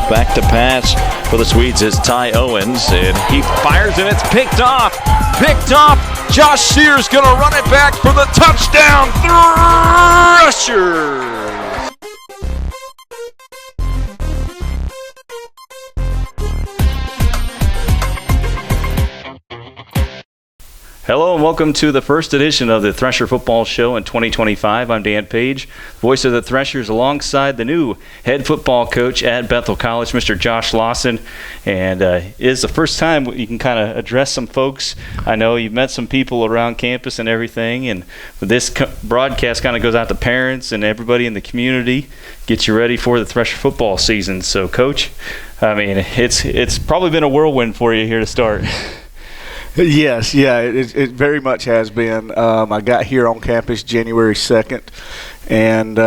Back to pass for the Swedes is Ty Owens, and he fires and it's picked off. Picked off. Josh Sears going to run it back for the touchdown. Thresher. Hello and welcome to the first edition of the Thresher Football Show in 2025. I'm Dan Page, voice of the Threshers, alongside the new head football coach at Bethel College, Mr. Josh Lawson. And it is the first time you can kind of address some folks. I know you've met some people around campus and everything, and this broadcast kind of goes out to parents and everybody in the community, get you ready for the Thresher football season. So, Coach, I mean, it's probably been a whirlwind for you here to start. Yes, it very much has been. I got here on campus January 2nd, and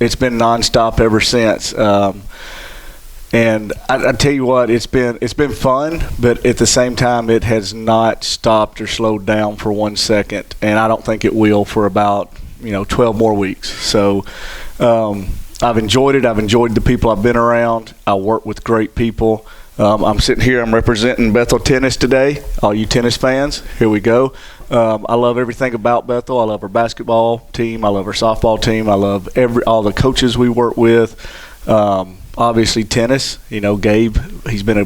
it's been nonstop ever since. And I tell you what, it's been fun, but at the same time, it has not stopped or slowed down for 1 second, and I don't think it will for about 12 more weeks. So I've enjoyed it. I've enjoyed the people I've been around. I work with great people. I'm sitting here. I'm representing Bethel tennis today. All you tennis fans, here we go. I love everything about Bethel. I love our basketball team. I love our softball team. I love all the coaches we work with. Obviously, tennis. Gabe, he's been a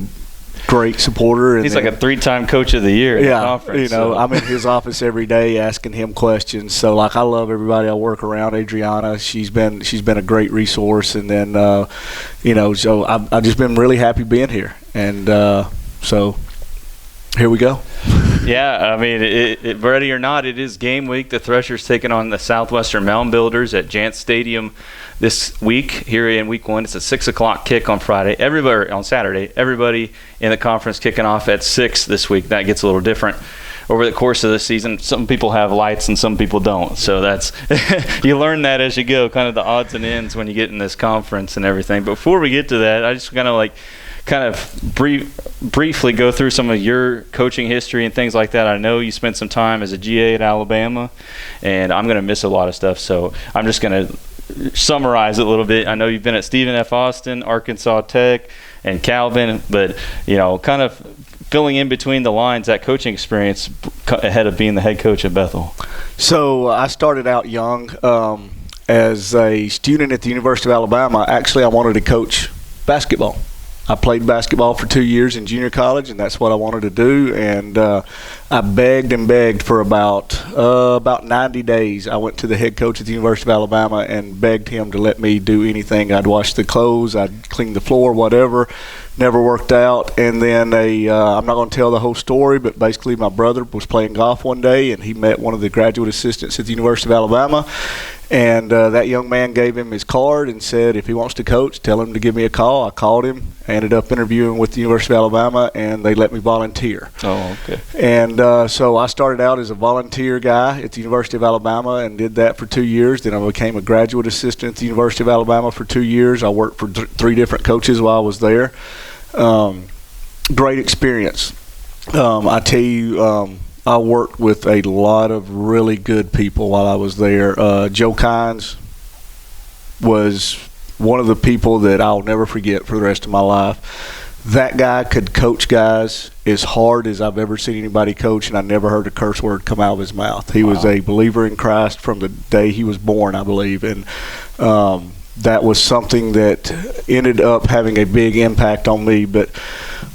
great supporter. He's like a 3-time coach of the year in the conference. I'm in his office every day asking him questions. So, I love everybody I work around. Adriana, she's been a great resource. And then, so I've just been really happy being here. And so here we go. Yeah, I mean, ready or not, it is game week. The Threshers taking on the Southwestern Mound Builders at Jant Stadium this week. Here in week 1, it's a 6 o'clock kick on Saturday. Everybody in the conference kicking off at 6 this week. That gets a little different over the course of the season. Some people have lights and some people don't. So that's you learn that as you go, kind of the odds and ends when you get in this conference and everything. But before we get to that, I just kind of briefly go through some of your coaching history and things like that. I know you spent some time as a GA at Alabama, and I'm going to miss a lot of stuff, so I'm just going to summarize it a little bit. I know you've been at Stephen F. Austin, Arkansas Tech, and Calvin, but kind of filling in between the lines, that coaching experience ahead of being the head coach at Bethel. So I started out young as a student at the University of Alabama. Actually, I wanted to coach basketball. I played basketball for 2 years in junior college, and that's what I wanted to do. And I begged and begged for about 90 days. I went to the head coach at the University of Alabama and begged him to let me do anything. I'd wash the clothes, I'd clean the floor, whatever. Never worked out. And then I'm not going to tell the whole story, but basically my brother was playing golf one day, and he met one of the graduate assistants at the University of Alabama. And that young man gave him his card and said, if he wants to coach, tell him to give me a call. I called him. I ended up interviewing with the University of Alabama, and they let me volunteer. Oh, okay. And so I started out as a volunteer guy at the University of Alabama and did that for 2 years. Then I became a graduate assistant at the University of Alabama for 2 years. I worked for 3 different coaches while I was there. Great experience. I tell you, I worked with a lot of really good people while I was there. Joe Kynes was one of the people that I'll never forget for the rest of my life. That guy could coach guys as hard as I've ever seen anybody coach, and I never heard a curse word come out of his mouth. He was a believer in Christ from the day he was born, I believe. And that was something that ended up having a big impact on me. But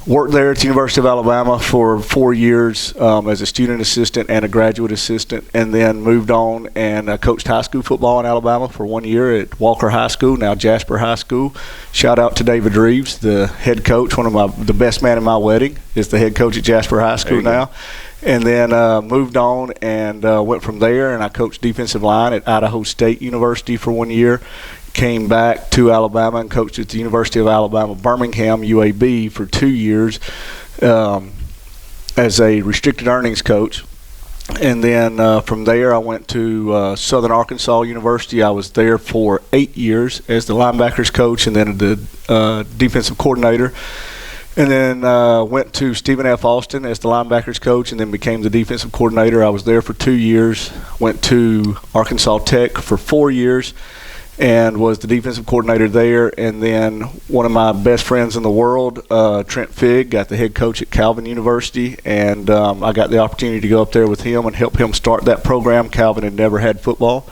worked there at the University of Alabama for 4 years as a student assistant and a graduate assistant, and then moved on and coached high school football in Alabama for 1 year at Walker High School, now Jasper High School. Shout out to David Reeves, the head coach, the best man in my wedding, is the head coach at Jasper High School now. And then moved on and went from there, and I coached defensive line at Idaho State University for 1 year. Came back to Alabama and coached at the University of Alabama, Birmingham, UAB, for 2 years as a restricted earnings coach. And then from there, I went to Southern Arkansas University. I was there for 8 years as the linebackers coach and then the defensive coordinator. And then went to Stephen F. Austin as the linebackers coach, and then became the defensive coordinator. I was there for 2 years. Went to Arkansas Tech for 4 years and was the defensive coordinator there. And then one of my best friends in the world, Trent Figg, got the head coach at Calvin University, and I got the opportunity to go up there with him and help him start that program. Calvin had never had football,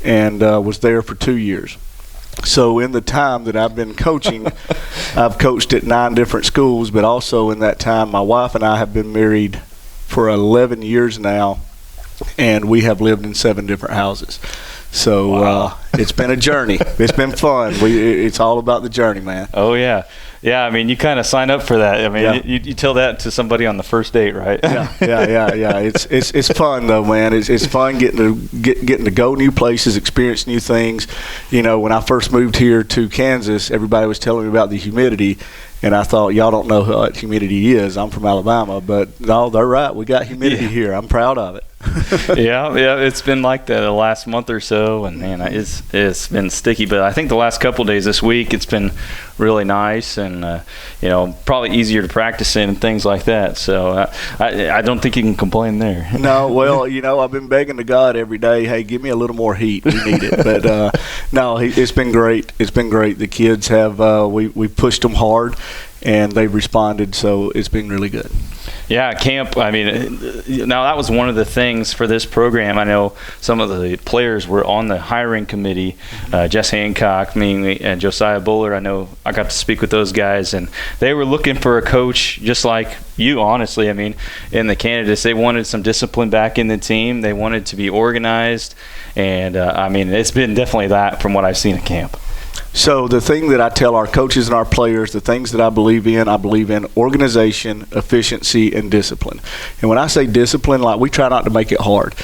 and was there for 2 years. So in the time that I've been coaching, I've coached at 9 different schools, but also in that time, my wife and I have been married for 11 years now, and we have lived in 7 different houses. So wow. It's been a journey. It's been fun. It's all about the journey, man. Oh, yeah. Yeah, I mean, you kind of sign up for that. I mean, yeah. you tell that to somebody on the first date, right? Yeah. It's fun though, man. It's fun getting to go new places, experience new things. You know, when I first moved here to Kansas, everybody was telling me about the humidity, and I thought, y'all don't know what humidity is. I'm from Alabama, but no, they're right. We got humidity here. I'm proud of it. yeah, it's been like that the last month or so, and man, it's been sticky. But I think the last couple of days this week, it's been really nice, and probably easier to practice in and things like that. So I don't think you can complain there. No, well, I've been begging to God every day, hey, give me a little more heat. We need it. But no, it's been great. It's been great. The kids have we pushed them hard, and they've responded. So it's been really good. Yeah, camp, I mean, now that was one of the things for this program. I know some of the players were on the hiring committee, Jess Hancock, me, and Josiah Bullard. I know I got to speak with those guys, and they were looking for a coach just like you, honestly. I mean, in the candidates, they wanted some discipline back in the team. They wanted to be organized, and, I mean, it's been definitely that from what I've seen at camp. So the thing that I tell our coaches and our players, the things that I believe in organization, efficiency, and discipline. And when I say discipline, like, we try not to make it hard.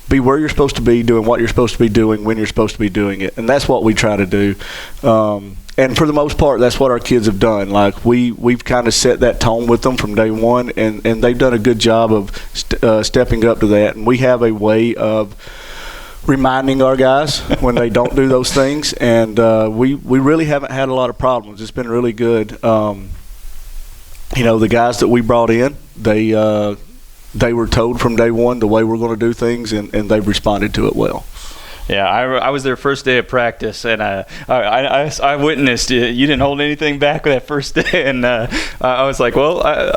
Be where you're supposed to be, doing what you're supposed to be doing, when you're supposed to be doing it. And that's what we try to do. And for the most part, that's what our kids have done. Like, we've kind of set that tone with them from day one, and they've done a good job of stepping up to that. And we have a way of reminding our guys when they don't do those things, and we really haven't had a lot of problems. It's been really good. The guys that we brought in, they were told from day one the way we're going to do things, and they've responded to it well. Yeah, I was there first day of practice, and I witnessed you didn't hold anything back that first day, and I was like, well,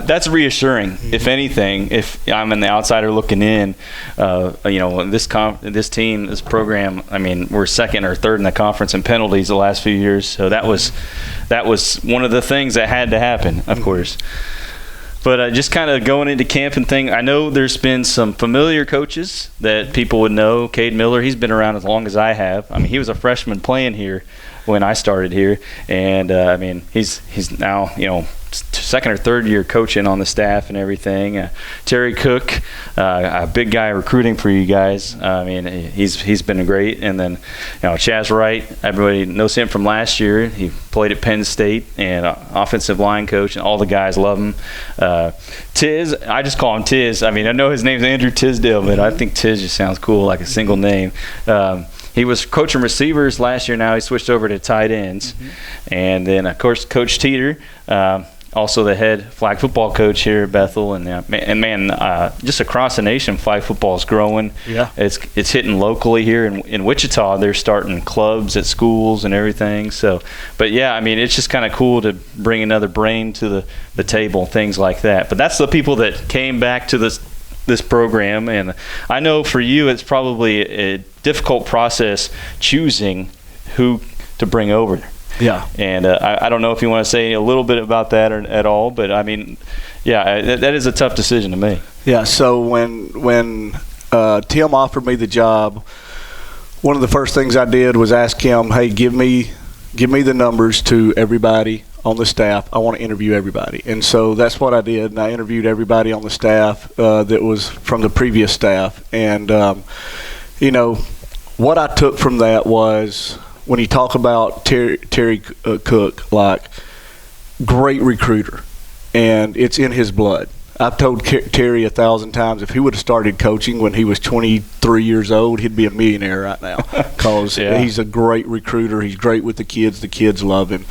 that's reassuring. Mm-hmm. If anything, if I'm an outsider looking in, this team, this program, I mean, we're second or third in the conference in penalties the last few years, so that was one of the things that had to happen, of course. But just kind of going into camp and thing, I know there's been some familiar coaches that people would know. Cade Miller, he's been around as long as I have. I mean, he was a freshman playing here when I started here. And, I mean, he's now, second or third year coaching on the staff and everything. Terry Cook, a big guy recruiting for you guys. I mean, he's been great. And then, Chaz Wright, everybody knows him from last year. He played at Penn State and offensive line coach, and all the guys love him. Tiz, I just call him Tiz. I mean, I know his name's Andrew Tisdale, but I think Tiz just sounds cool, like a single name. He was coaching receivers last year. Now he switched over to tight ends. Mm-hmm. And then, of course, Coach Teeter, also the head flag football coach here at Bethel, and just across the nation, flag football is growing. Yeah, it's hitting locally here in Wichita. They're starting clubs at schools and everything. So, but yeah, I mean, it's just kind of cool to bring another brain to the table, things like that. But that's the people that came back to this program, and I know for you, it's probably a difficult process choosing who to bring over. Yeah, and I don't know if you want to say a little bit about that at all, but I mean, yeah, that is a tough decision to make. Yeah, so when Tim offered me the job, one of the first things I did was ask him, hey, give me the numbers to everybody on the staff. I want to interview everybody. And so that's what I did, and I interviewed everybody on the staff that was from the previous staff. And, what I took from that was, when you talk about Terry Cook, like, great recruiter, and it's in his blood. I've told Terry 1,000 times, if he would have started coaching when he was 23 years old, he'd be a millionaire right now, because he's a great recruiter. He's great with the kids. The kids love him.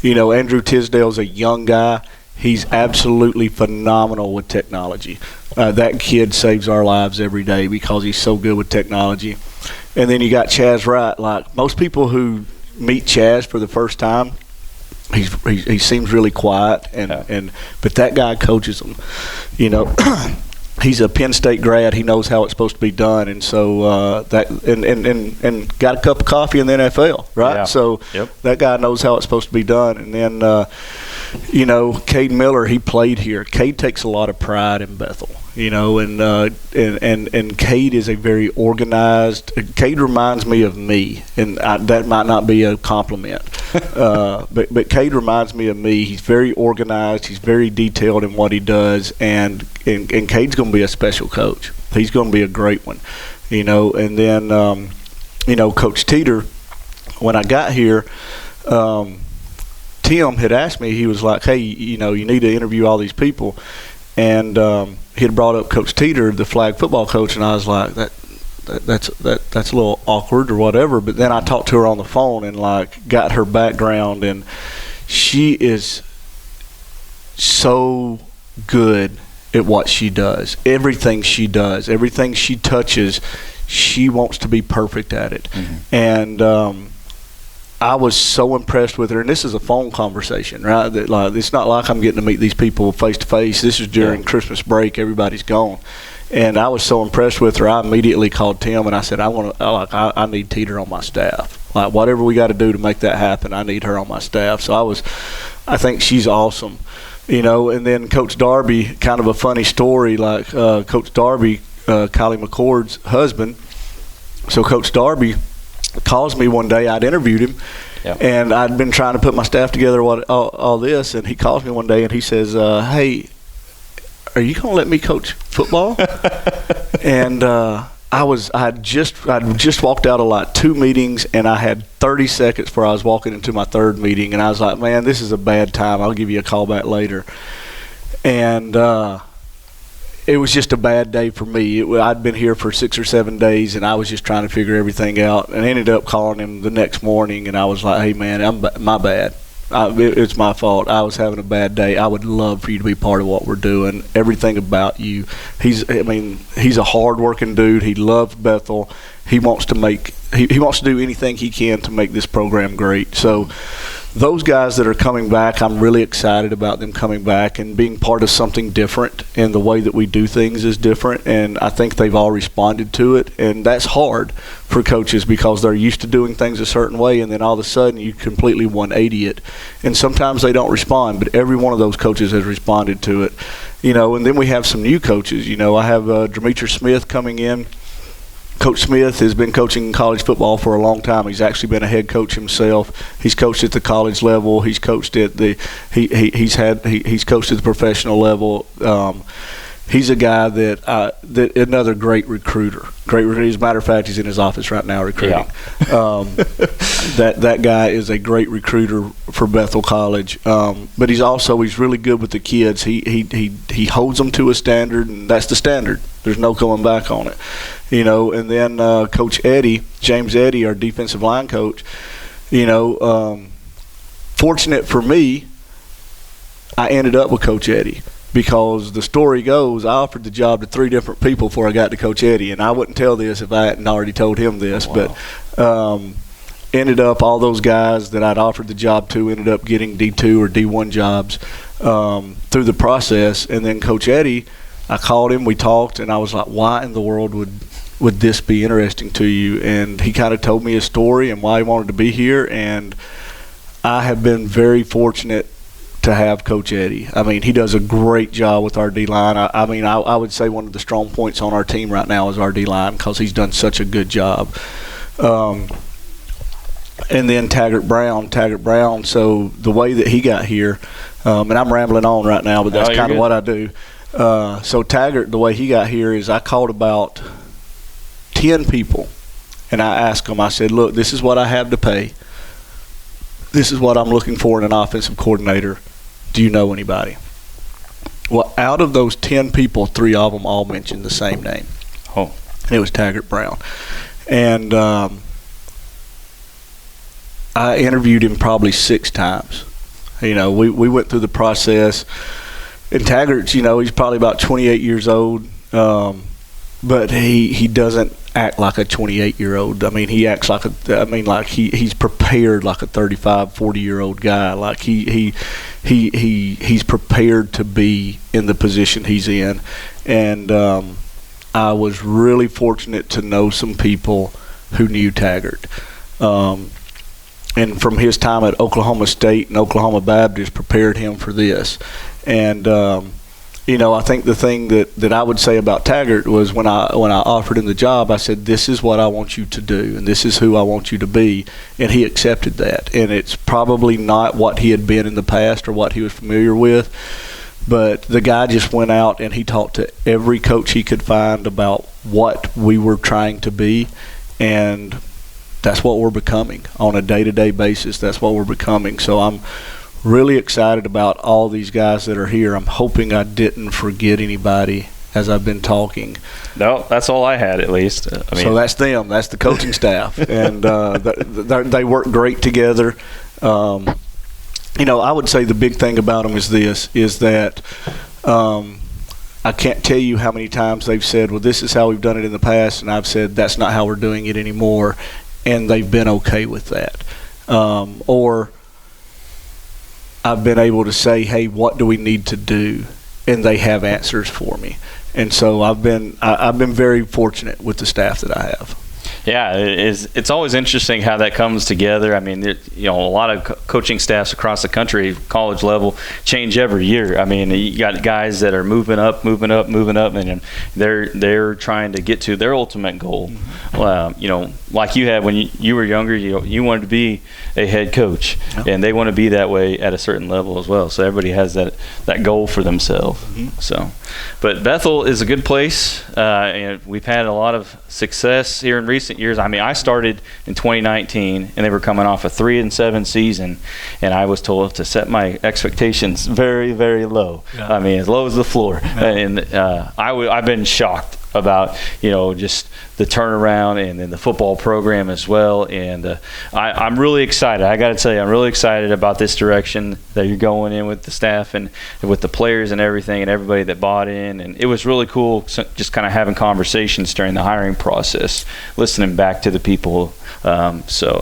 You know, Andrew Tisdale's a young guy. He's absolutely phenomenal with technology. That kid saves our lives every day because he's so good with technology. And then you got Chaz Wright. Like, most people who meet Chaz for the first time, he seems really quiet, but that guy coaches them. You know, he's a Penn State grad. He knows how it's supposed to be done, and so and got a cup of coffee in the NFL, right? Yeah. So that guy knows how it's supposed to be done. And then you know, Cade Miller, he played here. Cade takes a lot of pride in Bethel, you know, and Cade is a very organized. Cade reminds me of me, and that might not be a compliment, but Cade reminds me of me. He's very organized. He's very detailed in what he does, and Cade's going to be a special coach. He's going to be a great one, you know. And then you know, Coach Teeter, when I got here. Tim had asked me, he was like, hey, you know, you need to interview all these people. And he had brought up Coach Teeter, the flag football coach, and I was like, that's a little awkward or whatever. But then I talked to her on the phone and, like, got her background, and she is so good at what she does. Everything she does, everything she touches, she wants to be perfect at it. Mm-hmm. And I was so impressed with her, and this is a phone conversation, right? That, like, it's not like I'm getting to meet these people face to face. This is during Christmas break; everybody's gone, and I was so impressed with her. I immediately called Tim and I said, I need Teeter on my staff. Like, whatever we got to do to make that happen, I need her on my staff. So I think she's awesome, you know. And then Coach Darby, kind of a funny story. Like Coach Darby, Kylie McCord's husband. So Coach Darby calls me one day. I'd interviewed him, and I'd been trying to put my staff together, all this, and he calls me one day and he says, hey, are you going to let me coach football? And I'd just walked out of like 2 meetings, and I had 30 seconds before I was walking into my 3rd meeting, and I was like, man, this is a bad time. I'll give you a call back later. And it was just a bad day for me. I'd been here for 6 or 7 days, and I was just trying to figure everything out, and I ended up calling him the next morning, and I was like, hey, man, my bad. It's my fault. I was having a bad day. I would love for you to be part of what we're doing. Everything about you. He's a hard-working dude. He loves Bethel. He wants to do anything he can to make this program great. So those guys that are coming back, I'm really excited about them coming back and being part of something different, and the way that we do things is different, and I think they've all responded to it, and that's hard for coaches because they're used to doing things a certain way, and then all of a sudden you completely 180 it, and sometimes they don't respond, but every one of those coaches has responded to it, you know. And then we have some new coaches, you know. I have Demetrius Smith coming in. Coach Smith has been coaching college football for a long time. He's actually been a head coach himself. He's coached at the college level. He's coached at he's coached at the professional level. He's a guy that another great recruiter. As a matter of fact, he's in his office right now recruiting. Yeah. That guy is a great recruiter for Bethel College. But he's really good with the kids. He holds them to a standard, and that's the standard. There's no going back on it, you know. And then Coach James Eddy, our defensive line coach, you know, fortunate for me, I ended up with Coach Eddy. Because the story goes, I offered the job to 3 different people before I got to Coach Eddy, and I wouldn't tell this if I hadn't already told him this. Oh, wow. But ended up all those guys that I'd offered the job to ended up getting D2 or D1 jobs through the process. And then Coach Eddy, I called him, we talked, and I was like, why in the world would this be interesting to you? And he kind of told me his story and why he wanted to be here, and I have been very fortunate to have Coach Eddy. I mean, he does a great job with our D-line. I would say one of the strong points on our team right now is our D-line because he's done such a good job. And then Taggart Brown, so the way that he got here, and I'm rambling on right now, but that's kind of what I do. So Taggart, the way he got here is I called about 10 people, and I asked them, I said, look, this is what I have to pay. This is what I'm looking for in an offensive coordinator. Do you know anybody? Well, out of those 10 people, 3 of them all mentioned the same name. Oh. And it was Taggart Brown. And I interviewed him probably 6 times. We went through the process. And Taggart's, he's probably about 28 years old. But he doesn't act like a 28-year-old. I mean, he acts like he's prepared like a 35, 40-year-old guy. Like he's prepared to be in the position he's in. And I was really fortunate to know some people who knew Taggart. And from his time at Oklahoma State and Oklahoma Baptist prepared him for this. And I think the thing that I would say about Taggart was when I offered him the job, I said, this is what I want you to do, and this is who I want you to be, and he accepted that. And it's probably not what he had been in the past or what he was familiar with, but the guy just went out and he talked to every coach he could find about what we were trying to be, and that's what we're becoming on a day-to-day basis. That's what we're becoming. So I'm really excited about all these guys that are here. I'm hoping I didn't forget anybody as I've been talking. No, that's all I had at least. So that's them. That's the coaching staff. And they work great together. I would say the big thing about them is that I can't tell you how many times they've said, well, this is how we've done it in the past, and I've said that's not how we're doing it anymore, and they've been okay with that. Or I've been able to say, hey, what do we need to do? And they have answers for me. And so I've been very fortunate with the staff that I have. Yeah, it's always interesting how that comes together. I mean, a lot of coaching staffs across the country, college level, change every year. I mean, you got guys that are moving up, and they're trying to get to their ultimate goal. Like you had when you were younger, you wanted to be a head coach, and they want to be that way at a certain level as well. So everybody has that goal for themselves. Mm-hmm. So, but Bethel is a good place, and we've had a lot of success here in recent years. I mean, I started in 2019, and they were coming off a 3-7 season, and I was told to set my expectations very, very low. Yeah. I mean, as low as the floor. Yeah. And I've been shocked about just the turnaround and then the football program as well. And I'm really excited. I got to tell you, I'm really excited about this direction that you're going in with the staff and with the players and everything and everybody that bought in. And it was really cool just kind of having conversations during the hiring process, listening back to the people. So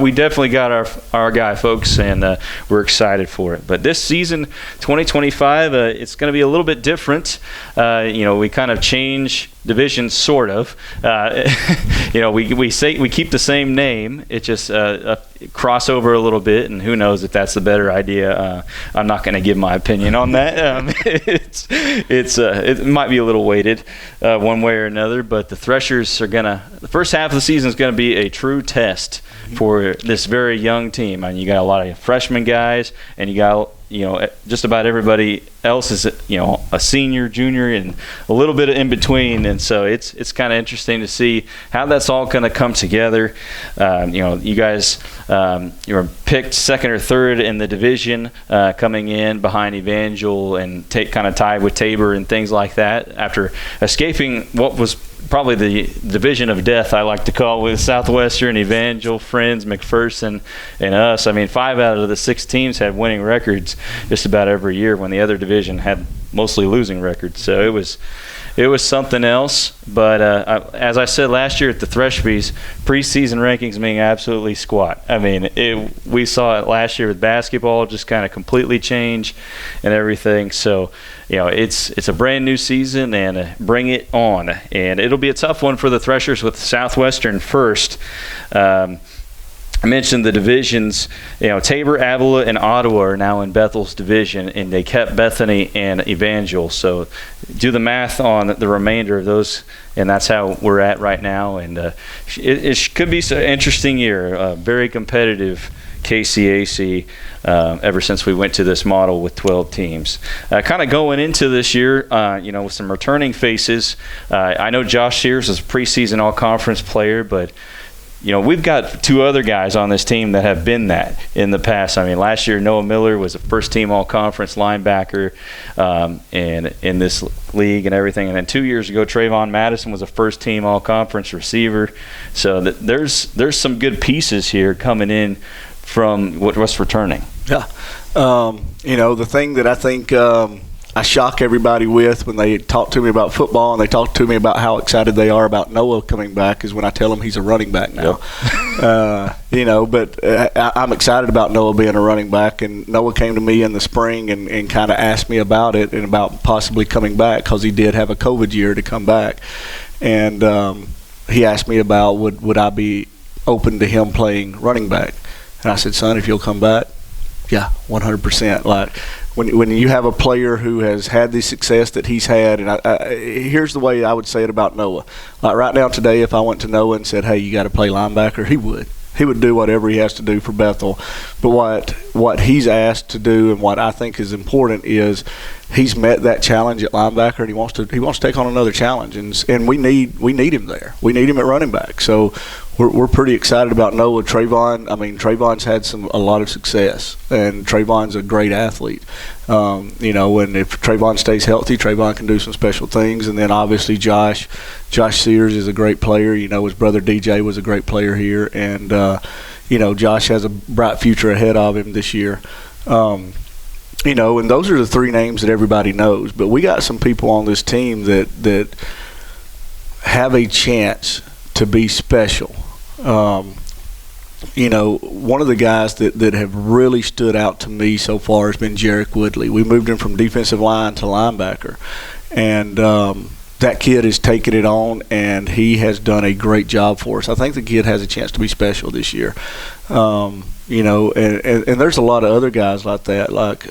we definitely got our guy, folks, and we're excited for it. But this season, 2025, it's going to be a little bit different. We kind of change divisions, sort of. We keep the same name. It just crossover a little bit, and who knows if that's the better idea. I'm not going to give my opinion on that. It might be a little weighted one way or another, but the Threshers the first half of the season is going to be a true test for this very young team. I mean, you got a lot of freshman guys, and you got just about everybody else is a senior, junior, and a little bit of in between. And so it's kind of interesting to see how that's all going to come together. You guys you were picked second or third in the division, coming in behind Evangel and kind of tied with Tabor and things like that after escaping what was probably the division of death, I like to call, with Southwestern, Evangel, Friends, McPherson, and us. I mean, 5 out of the 6 teams had winning records just about every year when the other division had mostly losing records. So it was something else. But as I said last year at the Threshers, preseason rankings mean absolutely squat. I mean, we saw it last year with basketball just kind of completely change and everything. So, it's a brand new season, and bring it on. And it'll be a tough one for the Threshers with Southwestern first. I mentioned the divisions. Tabor, Avila, and Ottawa are now in Bethel's division, and they kept Bethany and Evangel. So do the math on the remainder of those, and that's how we're at right now. And it could be an interesting year, very competitive KCAC ever since we went to this model with 12 teams. Kind of going into this year, with some returning faces. I know Josh Sears is a preseason all-conference player, but we've got two other guys on this team that have been that in the past. I mean, last year Noah Miller was a first-team all-conference linebacker and in this league and everything. And then 2 years ago, Trayvon Madison was a first-team all-conference receiver. So there's some good pieces here coming in from what's returning. Yeah. The thing that I think I shock everybody with when they talk to me about football and they talk to me about how excited they are about Noah coming back is when I tell them he's a running back now. Yep. But I'm excited about Noah being a running back, and Noah came to me in the spring and kind of asked me about it and about possibly coming back because he did have a COVID year to come back. And he asked me about would I be open to him playing running back. And I said, son, if you'll come back, yeah, 100%. Like, when you have a player who has had the success that he's had, and here's the way I would say it about Noah. Like right now today, if I went to Noah and said, hey, you got to play linebacker, he would. He would do whatever he has to do for Bethel. But what he's asked to do and what I think is important is he's met that challenge at linebacker, and he wants to take on another challenge. And we need him there. We need him at running back. So we're pretty excited about Noah. Trayvon's had a lot of success, and Trayvon's a great athlete. And if Trayvon stays healthy, Trayvon can do some special things. And then obviously Josh Sears is a great player. His brother DJ was a great player here, and Josh has a bright future ahead of him this year. And those are the three names that everybody knows. But we got some people on this team that have a chance to be special. One of the guys that have really stood out to me so far has been Jarek Woodley. We moved him from defensive line to linebacker, and that kid has taken it on, and he has done a great job for us. I think the kid has a chance to be special this year. And there's a lot of other guys like that, like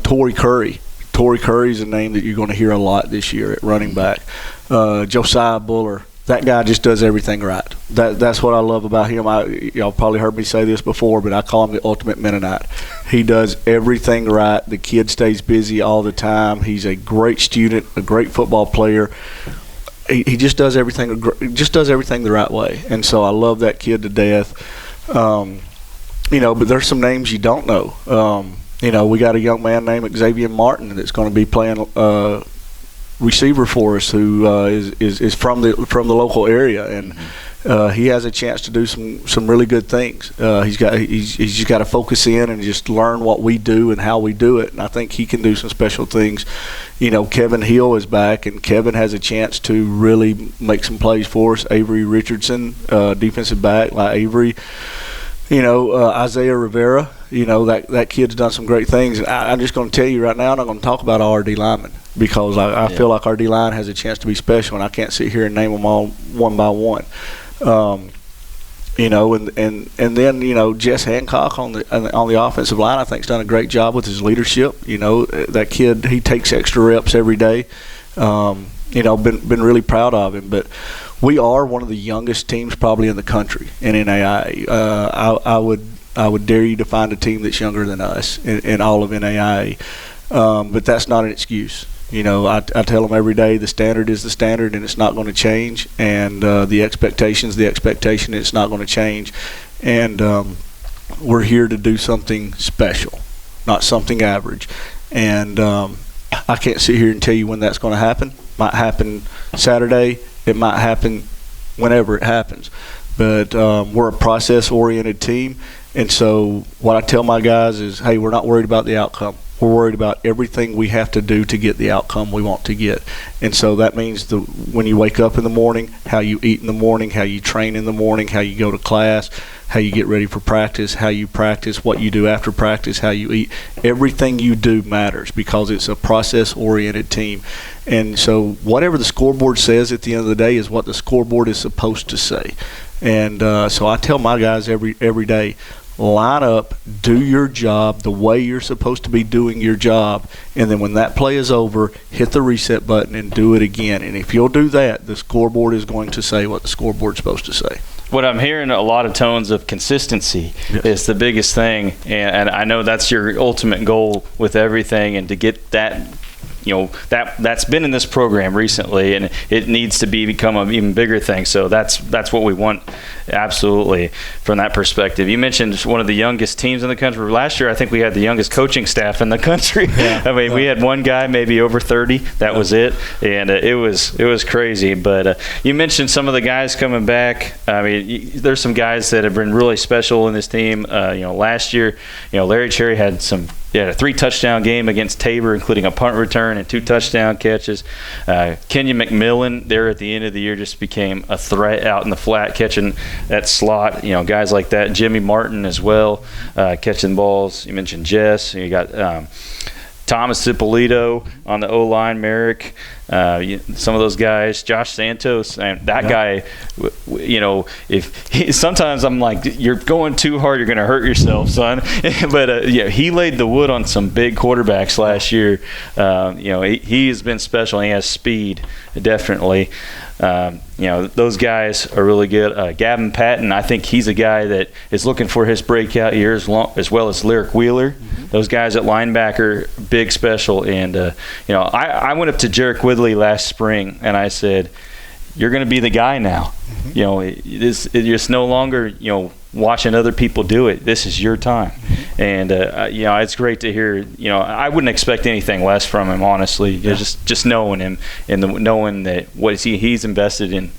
Torrey Curry. Torrey Curry is a name that you're going to hear a lot this year at running back. Josiah Buller. That guy just does everything right. That's what I love about him. Y'all probably heard me say this before, but I call him the ultimate Mennonite. He does everything right. The kid stays busy all the time. He's a great student, a great football player. He just does everything the right way, and so I love that kid to death. But there's some names you don't know. We got a young man named Xavier Martin that's going to be playing receiver for us, who is from the local area, and he has a chance to do some really good things. He's just got to focus in and just learn what we do and how we do it, and I think he can do some special things. Kevin Hill is back, and Kevin has a chance to really make some plays for us. Avery Richardson, defensive back, like Avery. Isaiah Rivera, that kid's done some great things. And I'm just going to tell you right now, I'm not going to talk about our D linemen because I feel like our D line has a chance to be special, and I can't sit here and name them all one by one. And then Jess Hancock on the offensive line, I think, has done a great job with his leadership. That kid, he takes extra reps every day. Been really proud of him, but we are one of the youngest teams probably in the country in NAIA. I would dare you to find a team that's younger than us in all of NAIA, but that's not an excuse. I tell them every day the standard is the standard, and it's not going to change, and the expectation, it's not going to change, and we're here to do something special, not something average, and I can't sit here and tell you when that's going to happen. Might happen Saturday. It might happen whenever it happens. But we're a process-oriented team, and so what I tell my guys is, hey, we're not worried about the outcome. We're worried about everything we have to do to get the outcome we want to get. And so that means when you wake up in the morning, how you eat in the morning, how you train in the morning, how you go to class, how you get ready for practice, how you practice, what you do after practice, how you eat. Everything you do matters because it's a process-oriented team. And so whatever the scoreboard says at the end of the day is what the scoreboard is supposed to say. And so I tell my guys every day, line up, do your job the way you're supposed to be doing your job, and then when that play is over, hit the reset button and do it again. And if you'll do that, the scoreboard is going to say what the scoreboard's supposed to say. What I'm hearing a lot of tones of consistency is the biggest thing, and I know that's your ultimate goal with everything, and to get that that's been in this program recently, and it needs to become an even bigger thing. So that's what we want, absolutely, from that perspective. You mentioned one of the youngest teams in the country. Last year, I think we had the youngest coaching staff in the country. Yeah. I mean, we had one guy maybe over 30. That was it, and it was crazy. But you mentioned some of the guys coming back. I mean, there's some guys that have been really special in this team. Last year, Larry Cherry had a 3-touchdown game against Tabor, including a punt return and 2 touchdown catches. Kenyon McMillan there at the end of the year just became a threat out in the flat, catching that slot. Guys like that. Jimmy Martin as well, catching balls. You mentioned Jess. You got Thomas Cipolito on the O-line, Merrick, some of those guys, Josh Santos, and that guy, sometimes I'm like, you're going too hard, you're going to hurt yourself, son. But he laid the wood on some big quarterbacks last year. He has been special. He has speed, definitely. Those guys are really good. Gavin Patton, I think he's a guy that is looking for his breakout year as well as Lyric Wheeler. Mm-hmm. Those guys at linebacker, big special. And, I went up to Jarek Woodley last spring, and I said, you're going to be the guy now. Mm-hmm. It's no longer, watching other people do it. This is your time. Mm-hmm. And, it's great to hear. I wouldn't expect anything less from him, honestly. Yeah. Just knowing him and knowing that he's invested in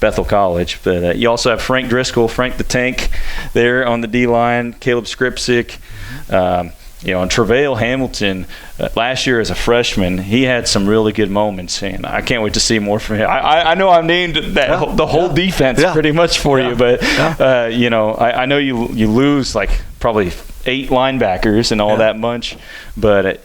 Bethel College. But you also have Frank Driscoll, Frank the Tank there on the D-line, Caleb Skripsik. And Tre'vale Hamilton, last year as a freshman, he had some really good moments, and I can't wait to see more from him. I know I've named the whole defense pretty much for you, but I know you lose like probably 8 linebackers and all that bunch, but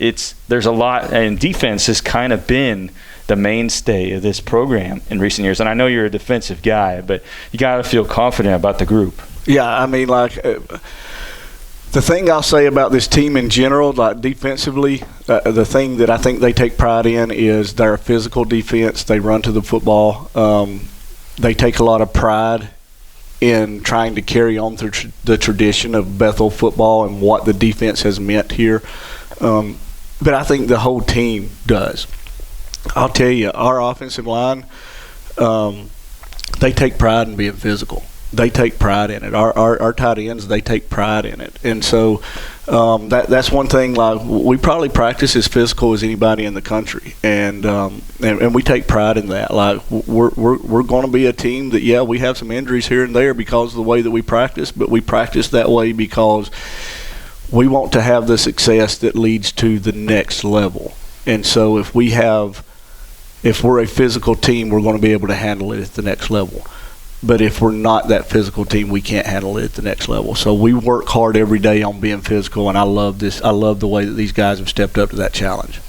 there's a lot, and defense has kind of been the mainstay of this program in recent years. And I know you're a defensive guy, but you got to feel confident about the group. Yeah, I mean, the thing I'll say about this team in general, like defensively, the thing that I think they take pride in is their physical defense. They run to the football. They take a lot of pride in trying to carry on the tradition of Bethel football and what the defense has meant here. But I think the whole team does. I'll tell you, our offensive line, they take pride in being physical. They take pride in it. Our tight ends, they take pride in it. And so that's one thing. Like, we probably practice as physical as anybody in the country, and we take pride in that. Like, we're going to be a team that we have some injuries here and there because of the way that we practice, but we practice that way because we want to have the success that leads to the next level. And so if we're a physical team, we're going to be able to handle it at the next level. But if we're not that physical team, we can't handle it at the next level. So we work hard every day on being physical, and I love this. I love the way that these guys have stepped up to that challenge.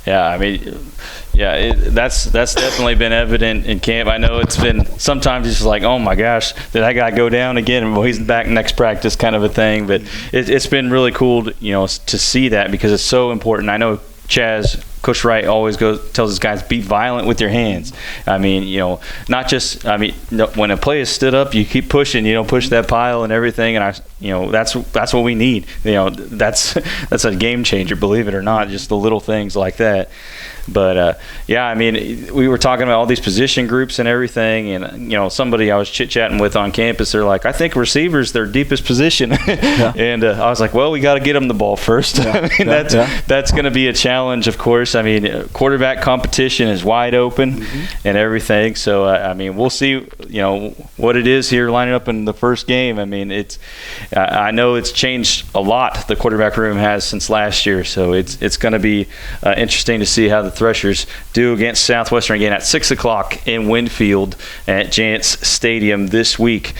Yeah, I mean, that's definitely been evident in camp. I know it's been sometimes it's like, oh my gosh, did that guy go down again? Well, he's back next practice, kind of a thing. But it's been really cool, to see that because it's so important. I know Coach Wright always tells his guys, be violent with your hands. I mean, not just, when a play is stood up, you keep pushing, push that pile and everything. And that's what we need. That's a game changer, believe it or not, just the little things like that. But, we were talking about all these position groups and everything. And, somebody I was chit-chatting with on campus, they're like, I think receivers, their deepest position. Yeah. And I was like, well, we got to get them the ball first. Yeah. That's going to be a challenge, of course. Quarterback competition is wide open and everything. So, we'll see, what it is here lining up in the first game. I know it's changed a lot, the quarterback room has since last year. So it's going to be interesting to see how the Threshers do against Southwestern again at 6 o'clock in Winfield at Jantz Stadium this week.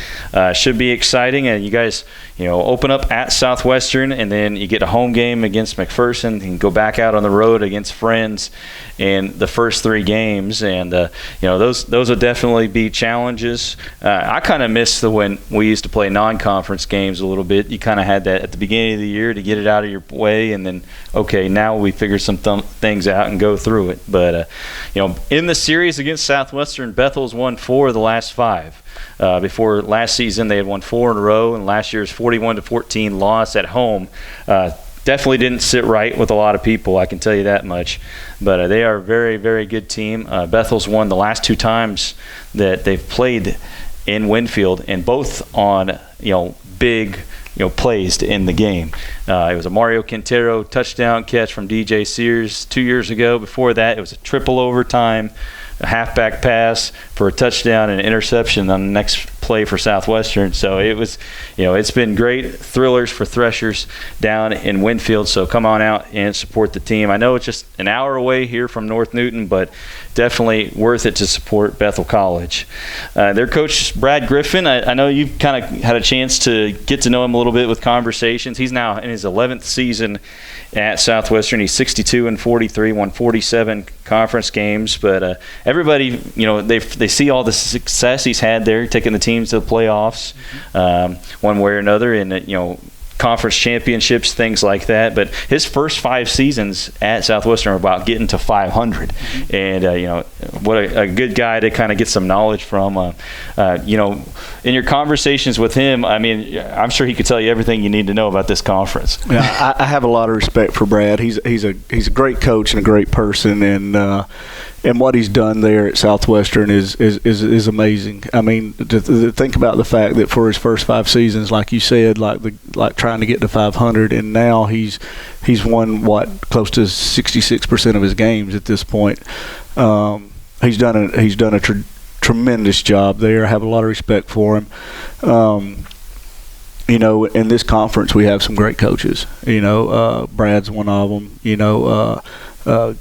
Should be exciting. And you guys, open up at Southwestern, and then you get a home game against McPherson. You can go back out on the road against Friends in the first 3 games. And, those will definitely be challenges. I kind of miss when we used to play non-conference games a little bit. You kind of had that at the beginning of the year to get it out of your way, and then, okay, now we figure some things out and go through it. But, in the series against Southwestern, Bethel's won 4 of the last 5. Before last season, they had won 4 in a row, and last year's 41-14 loss at home definitely didn't sit right with a lot of people, I can tell you that much. But they are a very, very good team. Bethel's won the last 2 times that they've played in Winfield, and both on big plays to end the game. It was a Mario Quintero touchdown catch from DJ Sears 2 years ago. Before that, it was a triple overtime, a halfback pass for a touchdown and an interception on the next play for Southwestern. So it was, it's been great thrillers for Threshers down in Winfield. So come on out and support the team. I know it's just an hour away here from North Newton, but definitely worth it to support Bethel College. Their coach, Brad Griffin, I know you've kind of had a chance to get to know him a little bit with conversations. He's now in his 11th season at Southwestern. He's 62-43, won 47 conference games. But everybody, they see all the success he's had there, taking the teams to the playoffs one way or another, and conference championships, things like that. But his first 5 seasons at Southwestern are about getting to 500. And, what a good guy to kind of get some knowledge from. In your conversations with him, I mean, I'm sure he could tell you everything you need to know about this conference. Yeah, I have a lot of respect for Brad. He's a great coach and a great person, and what he's done there at Southwestern is amazing. I mean, to think about the fact that for his first 5 seasons, like you said, like trying to get to 500, and now he's won close to 66% of his games at this point. He's done a tremendous job there. I have a lot of respect for him. In this conference we have some great coaches. Brad's one of them.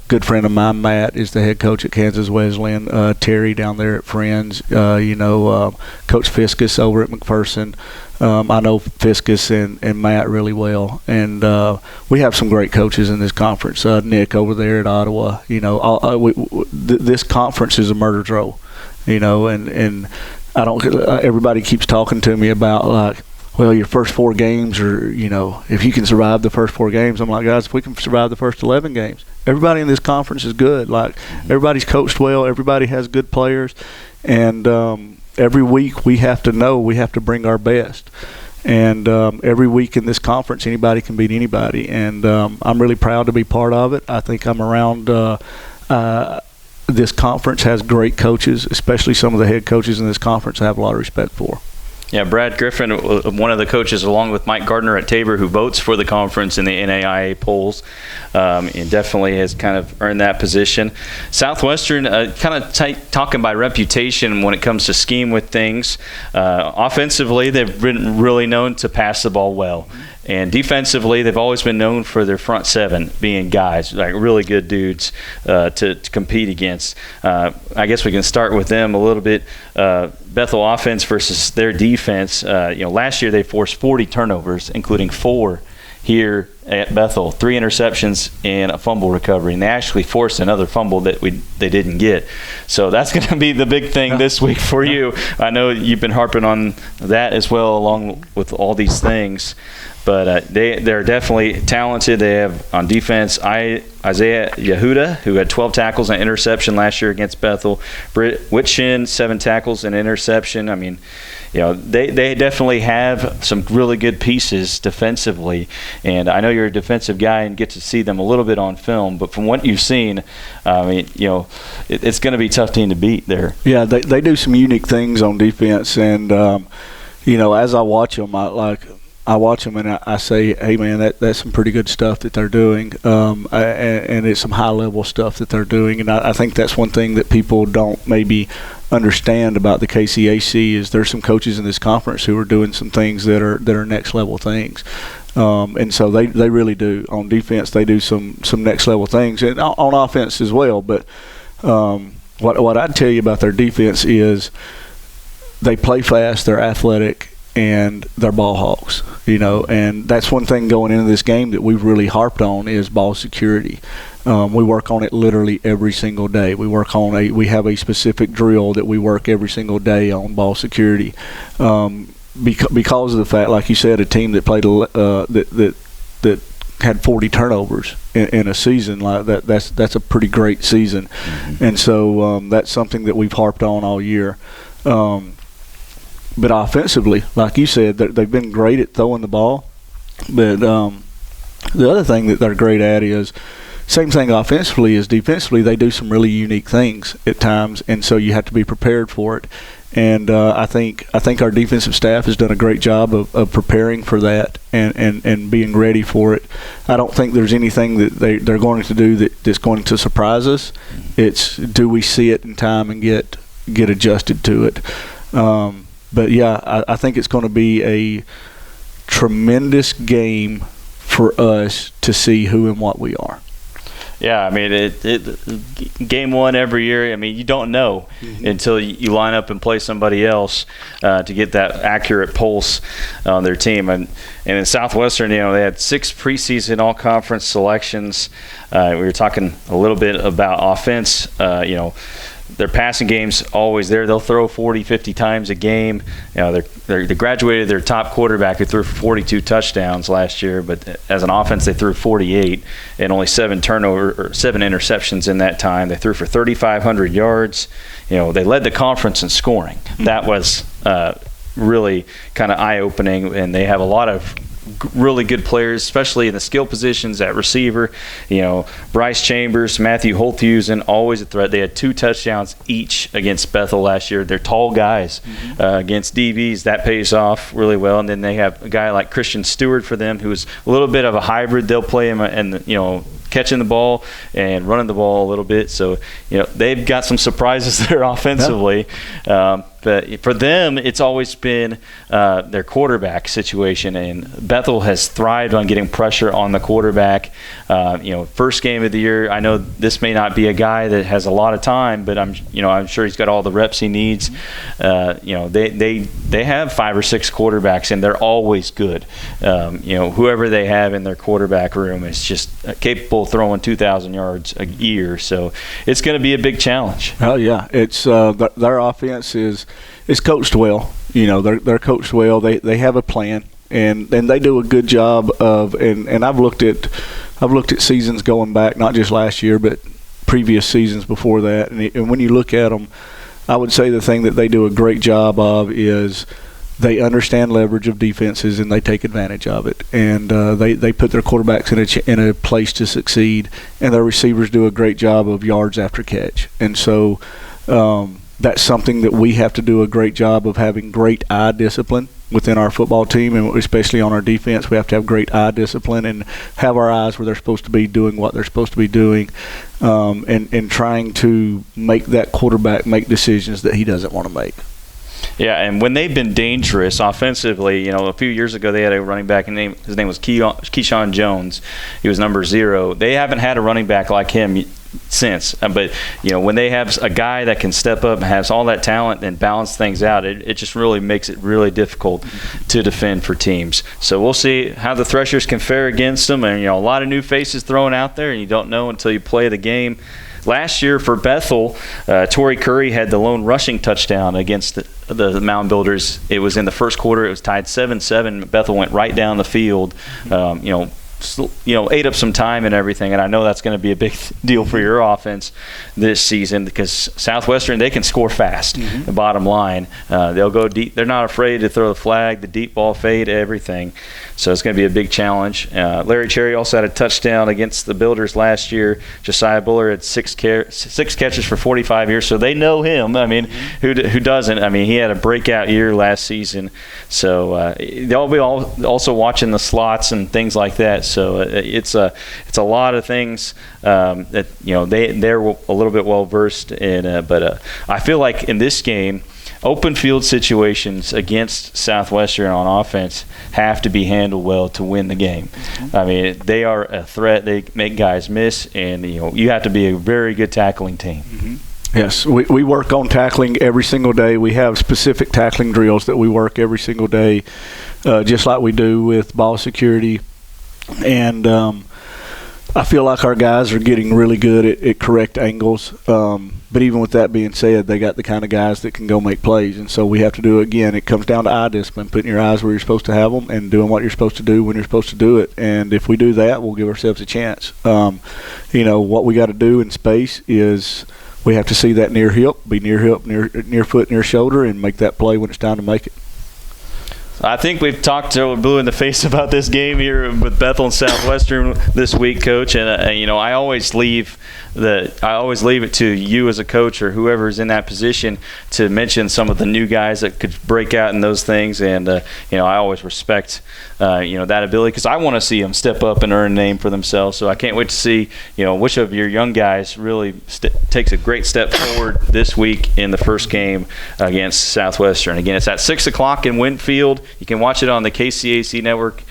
Good friend of mine, Matt, is the head coach at Kansas Wesleyan. Terry down there at Friends. Coach Fiskus over at McPherson. I know Fiskus and Matt really well, and we have some great coaches in this conference. Nick over there at Ottawa. This conference is a murder's row. And I don't. Everybody keeps talking to me about well, your first 4 games, or if you can survive the first 4 games. I'm like, guys, if we can survive the first 11 games, everybody in this conference is good. Everybody's coached well, everybody has good players, and every week we have to bring our best. And every week in this conference, anybody can beat anybody, and I'm really proud to be part of it. I think I'm around. This conference has great coaches, especially some of the head coaches in this conference I have a lot of respect for. Yeah, Brad Griffin, one of the coaches, along with Mike Gardner at Tabor, who votes for the conference in the NAIA polls, and definitely has kind of earned that position. Southwestern, kind of talking by reputation when it comes to scheme with things. Offensively, they've been really known to pass the ball well. And defensively, they've always been known for their front 7 being guys, like really good dudes to compete against. I guess we can start with them a little bit. Bethel offense versus their defense. Last year they forced 40 turnovers, including 4 here at Bethel, 3 interceptions and a fumble recovery, and they actually forced another fumble that they didn't get. So that's going to be the big thing this week for you. I know you've been harping on that as well, along with all these things. But they're definitely talented. They have on defense Isaiah Yehuda, who had 12 tackles and interception last year against Bethel. Britt Whitshin, 7 tackles and interception. I mean, they definitely have some really good pieces defensively. And I know you're a defensive guy and get to see them a little bit on film. But from what you've seen, I mean, it's going to be a tough team to beat there. Yeah, they do some unique things on defense. And, as I watch them, I watch them and I say, hey, man, that's some pretty good stuff that they're doing, and it's some high-level stuff that they're doing. And I think that's one thing that people don't maybe understand about the KCAC is there's some coaches in this conference who are doing some things that are next-level things. And so they really do. On defense, they do some next-level things, and on offense as well. But what I'd tell you about their defense is they play fast, they're athletic, and they're ball hawks, and that's one thing going into this game that we've really harped on is ball security. We work on it literally every single day. We have a specific drill that we work every single day on ball security, because of the fact, like you said, a team that played that had 40 turnovers in a season like that. That's a pretty great season, and so that's something that we've harped on all year. But offensively, like you said, they've been great at throwing the ball. But The other thing that they're great at is same thing offensively as defensively. They do some really unique things at times, and so you have to be prepared for it. And I think our defensive staff has done a great job of preparing for that and being ready for it. I don't think there's anything that they're going to do that's going to surprise us. It's, do we see it in time and get adjusted to it? But yeah, I think it's going to be a tremendous game for us to see who and what we are. Yeah, I mean, game one every year, I mean, you don't know until you line up and play somebody else to get that accurate pulse on their team. And in Southwestern, they had 6 preseason all-conference selections. We were talking a little bit about offense. Their passing game's always there. They'll throw 40, 50 times a game. They graduated their top quarterback who threw for 42 touchdowns last year, but as an offense they threw 48 and only 7 interceptions in that time. They threw for 3,500 yards. They led the conference in scoring. That was really kind of eye-opening, and they have a lot of really good players, especially in the skill positions at receiver. Bryce Chambers, Matthew Holthusen, always a threat. They had 2 touchdowns each against Bethel last year. They're tall guys against DBs. That pays off really well. And then they have a guy like Christian Stewart for them, who's a little bit of a hybrid. They'll play him and catching the ball and running the ball a little bit. So, they've got some surprises there offensively. Yeah. But for them, it's always been their quarterback situation, and Bethel has thrived on getting pressure on the quarterback. First game of the year, I know this may not be a guy that has a lot of time, but I'm sure he's got all the reps he needs. They have 5 or 6 quarterbacks, and they're always good. Whoever they have in their quarterback room is just capable of throwing 2,000 yards a year. So it's going to be a big challenge. Oh yeah, it's their offense is coached well. They're coached well. They have a plan, and they do a good job of. And I've looked at seasons going back, not just last year, but previous seasons before that. And when you look at them, I would say the thing that they do a great job of is they understand leverage of defenses and they take advantage of it. And they put their quarterbacks in a place to succeed, and their receivers do a great job of yards after catch. And so. That's something that we have to do a great job of, having great eye discipline within our football team, and especially on our defense. We have to have great eye discipline and have our eyes where they're supposed to be, doing what they're supposed to be doing, and trying to make that quarterback make decisions that he doesn't want to make. Yeah, and when they've been dangerous offensively, a few years ago they had a running back, and his name was Keyshawn Jones. He was number 0. They haven't had a running back like him since. But, when they have a guy that can step up and has all that talent and balance things out, it just really makes it really difficult to defend for teams. So we'll see how the Threshers can fare against them. And, a lot of new faces thrown out there, and you don't know until you play the game. Last year for Bethel, Torrey Curry had the lone rushing touchdown against the Mound Builders. It was in the first quarter. It was tied 7-7. Bethel went right down the field, ate up some time and everything. And I know that's going to be a big deal for your offense this season, because Southwestern, they can score fast. The bottom line, they'll go deep. They're not afraid to throw the flag, the deep ball fade, everything. So it's going to be a big challenge. Larry Cherry also had a touchdown against the Builders last year. Josiah Buller had 6 catches for 45 yards. So they know him. I mean, who doesn't? I mean, he had a breakout year last season. So they'll be also watching the slots and things like that. So it's a lot of things that they're a little bit well versed in. But I feel like in this game, open field situations against Southwestern on offense have to be handled well to win the game. I mean, they are a threat. They make guys miss, and you have to be a very good tackling team. Yes, we work on tackling every single day. We have specific tackling drills that we work every single day, just like we do with ball security. And I feel like our guys are getting really good at correct angles. But even with that being said, they got the kind of guys that can go make plays. And so we have to do, again, it comes down to eye discipline, putting your eyes where you're supposed to have them and doing what you're supposed to do when you're supposed to do it. And if we do that, we'll give ourselves a chance. What we got to do in space is we have to see that near hip, be near hip, near foot, near shoulder, and make that play when it's time to make it. I think we've talked to blue in the face about this game here with Bethel and Southwestern this week, Coach. And I always leave it to you as a coach or whoever's in that position to mention some of the new guys that could break out in those things. And I always respect that ability because I want to see them step up and earn a name for themselves. So I can't wait to see which of your young guys really takes a great step forward this week in the first game against Southwestern. Again, it's at 6 o'clock in Winfield. You can watch it on the KCAC network,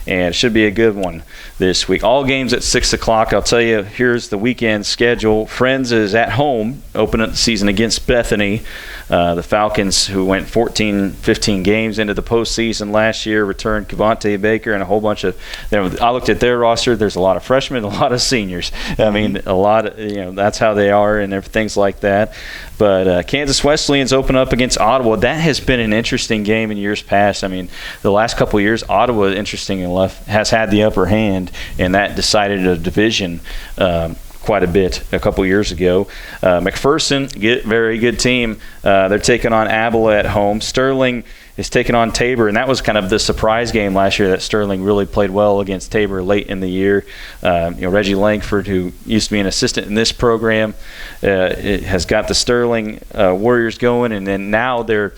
and it should be a good one this week. All games at 6 o'clock. I'll tell you, here's the weekend schedule. Friends is at home, opening the season against Bethany. The Falcons, who went 15 games into the postseason last year, returned Cavante Baker and a whole bunch of I looked at their roster. There's a lot of freshmen, a lot of seniors. I mean, a lot of, that's how they are and things like that. But Kansas Wesleyan's open up against Ottawa. That has been an interesting game in years past. I mean, the last couple of years, Ottawa, interesting enough, has had the upper hand, and that decided a division quite a bit a couple years ago. McPherson, very good team. They're taking on Abilene at home. Sterling is taking on Tabor, and that was kind of the surprise game last year that Sterling really played well against Tabor late in the year. Reggie Langford, who used to be an assistant in this program, has got the Sterling Warriors going, and then now their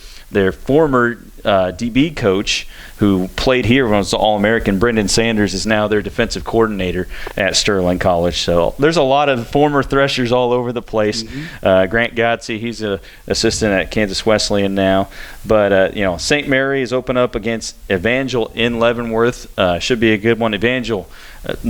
former DB coach, who played here when was the All-American, Brendan Sanders, is now their defensive coordinator at Sterling College. So there's a lot of former Threshers all over the place. Grant Godsey, he's an assistant at Kansas Wesleyan now. But, St. Mary is open up against Evangel in Leavenworth. Should be a good one. Evangel,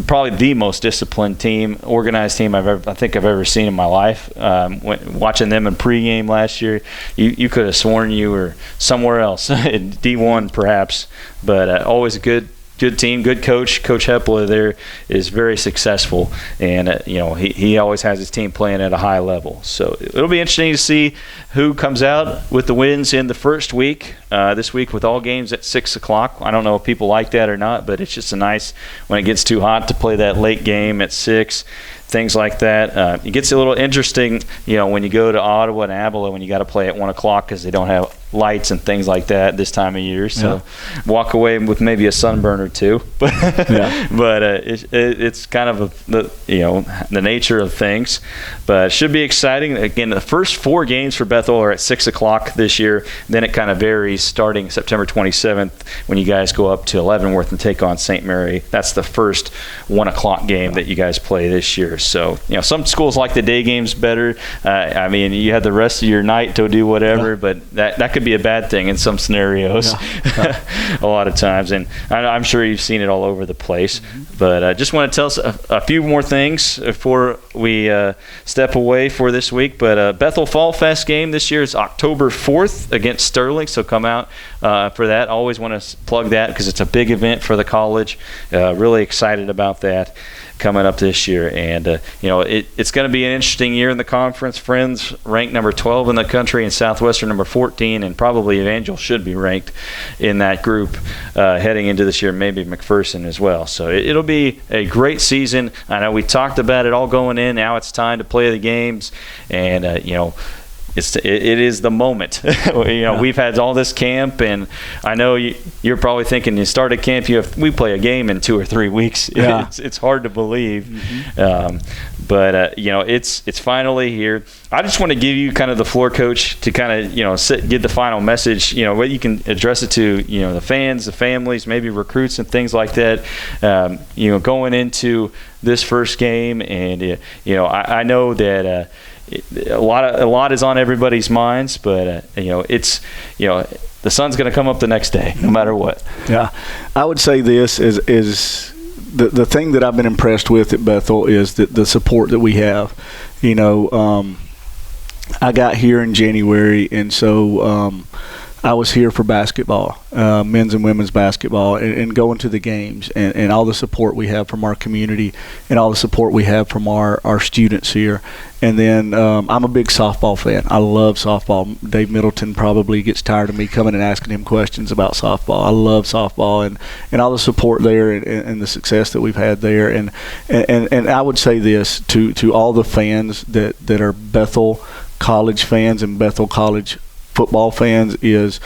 probably the most disciplined team, organized team I think I've ever seen in my life. Watching them in pregame last year, you could have sworn you were somewhere else, in D1 perhaps. But always a good team, good coach. Coach Hepler there is very successful, and he always has his team playing at a high level. So it'll be interesting to see who comes out with the wins in the first week. This week with all games at 6 o'clock. I don't know if people like that or not, but it's just a nice, when it gets too hot, to play that late game at 6. Things like that. It gets a little interesting, when you go to Ottawa and Abilene, when you got to play at 1 o'clock because they don't have lights and things like that this time of year. So walk away with maybe a sunburn or two. But it's kind of the nature of things. But it should be exciting. Again, the first 4 games for Bethel are at 6 o'clock this year. Then it kind of varies starting September 27th when you guys go up to Leavenworth and take on St. Mary. That's the first 1 o'clock game that you guys play this year. So, some schools like the day games better. You have the rest of your night to do whatever, but that could be a bad thing in some scenarios a lot of times. And I'm sure you've seen it all over the place. But I just want to tell us a few more things before we step away for this week. But Bethel Fall Fest game this year is October 4th against Sterling, so come out for that. Always want to plug that because it's a big event for the college. Really excited about that coming up this year. And it's going to be an interesting year in the conference. Friends ranked number 12 in the country, and Southwestern number 14, and probably Evangel should be ranked in that group heading into this year, maybe McPherson as well. So it'll be a great season. I know we talked about it all going in. Now it's time to play the games, and it is the moment. We've had all this camp, and I know you're probably thinking you start a camp, we play a game in 2 or 3 weeks. It's hard to believe, but it's finally here. I just want to give you kind of the floor, Coach, to kind of give the final message. What you can address it to the fans, the families, maybe recruits and things like that. Going into this first game, and I know that. A lot is on everybody's minds, but it's the sun's going to come up the next day, no matter what. Yeah, I would say this is the thing that I've been impressed with at Bethel is the support that we have. I got here in January, and so I was here for basketball, men's and women's basketball, and going to the games, and all the support we have from our community and all the support we have from our students here. And then I'm a big softball fan. I love softball. Dave Middleton probably gets tired of me coming and asking him questions about softball. I love softball and all the support there and the success that we've had there. And I would say this to all the fans that are Bethel College fans and Bethel College football fans is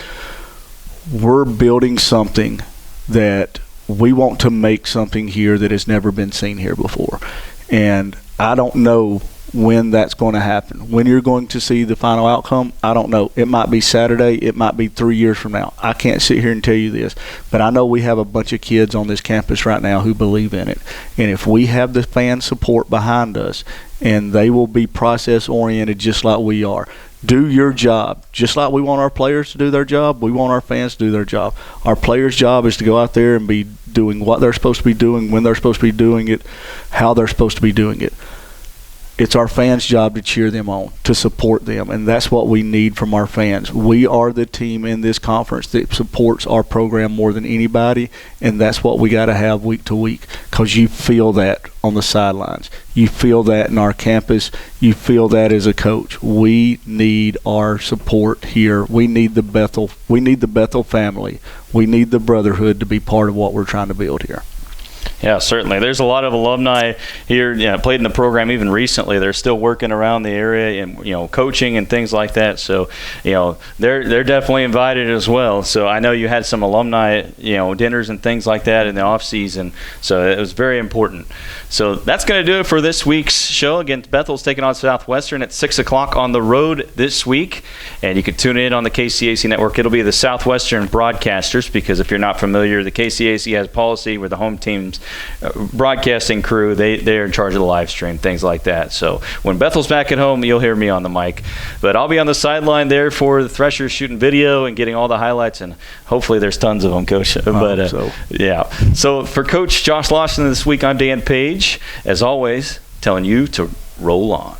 we're building something that we want to make something here that has never been seen here before. And I don't know when that's going to happen. When you're going to see the final outcome, I don't know. It might be Saturday. It might be 3 years from now. I can't sit here and tell you this. But I know we have a bunch of kids on this campus right now who believe in it. And if we have the fan support behind us, and they will be process-oriented just like we are. Do your job. Just like we want our players to do their job, we want our fans to do their job. Our players' job is to go out there and be doing what they're supposed to be doing, when they're supposed to be doing it, how they're supposed to be doing it. It's our fans' job to cheer them on, to support them, and that's what we need from our fans. We are the team in this conference that supports our program more than anybody, and that's what we got to have week to week, because you feel that on the sidelines. You feel that in our campus. You feel that as a coach. We need our support here. We need the Bethel family. We need the brotherhood to be part of what we're trying to build here. Yeah, certainly. There's a lot of alumni here, played in the program even recently. They're still working around the area and, coaching and things like that. So, they're definitely invited as well. So I know you had some alumni, dinners and things like that in the off season. So it was very important. So that's going to do it for this week's show. Again, Bethel's taking on Southwestern at 6 o'clock on the road this week. And you can tune in on the KCAC network. It'll be the Southwestern broadcasters, because if you're not familiar, the KCAC has policy where the home team's broadcasting crew, they're in charge of the live stream, things like that. So when Bethel's back at home, you'll hear me on the mic. But I'll be on the sideline there for the Threshers shooting video and getting all the highlights, and hopefully there's tons of them, Coach. Yeah. So for Coach Josh Lawson this week, I'm Dan Page. As always, telling you to roll on.